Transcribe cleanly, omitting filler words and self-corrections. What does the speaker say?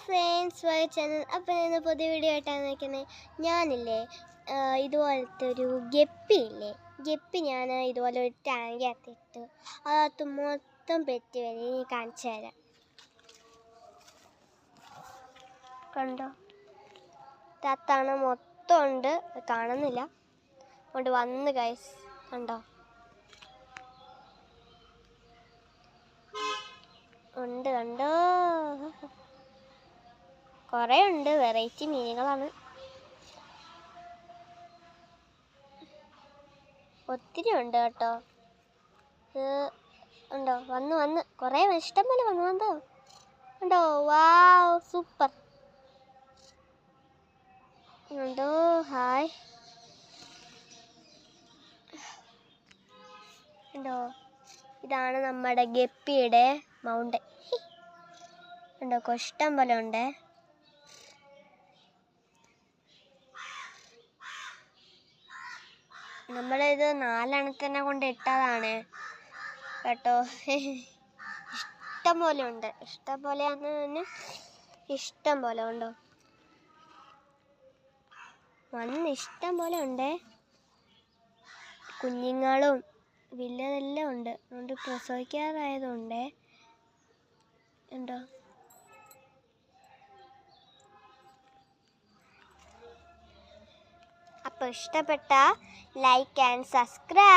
Friends Y channel. അപ്പോൾ ഇന്ന് പുതിയ വീഡിയോ ആയിട്ടാണ് നിൽക്കുന്നത്. ഞാനില്ലേ ഇതുപോലത്തെ ഒരു ഗപ്പിയില്ലേ, ഗപ്പി ഞാൻ ഇതുപോലെ ഒരു ടാങ്കിനകത്തിട്ട് അതിനകത്ത് മൊത്തം പെറ്റി വരെ കാണിച്ചു തരാം. കണ്ടോ, ഇതിനകത്താണ് മൊത്തം ഉണ്ട്, കാണുന്നില്ല അതുകൊണ്ട് വന്ന് ഗൈസ്. കണ്ടോ, ഉണ്ട് കണ്ടോ, കുറേ ഉണ്ട്, വെറൈറ്റി മീനുകളാണ്, ഒത്തിരി ഉണ്ട് കേട്ടോ. ഉണ്ടോ, വന്ന് കുറേ ഇഷ്ടം പോലെ വന്നോ ഉണ്ടോ. വാവ്, സൂപ്പർ ഉണ്ടോ. ഹായ് ഉണ്ടോ, ഇതാണ് നമ്മുടെ ഗപ്പിയുടെ മൗണ്ടൻ. ഉണ്ടോ, ഇഷ്ടം പോലെ ഉണ്ട്. നമ്മളിത് 4 എണ്ണത്തിനെ കൊണ്ട് ഇട്ടതാണ് കേട്ടോ. ഇഷ്ടം പോലെ ഉണ്ട്, ഇഷ്ടം പോലെയാന്ന് തന്നെ, ഇഷ്ടം പോലെ ഉണ്ടോ, വന്ന് ഇഷ്ടം പോലെ ഉണ്ട്. കുഞ്ഞുങ്ങളും വലുതെല്ലാം ഉണ്ട്, അതുകൊണ്ട് പ്രസവിക്കാറായതുകൊണ്ട് ഉണ്ടോ. അപ്പോൾ ഇഷ്ടപ്പെട്ട ലൈക്ക് ആൻഡ് സബ്സ്ക്രൈബ്.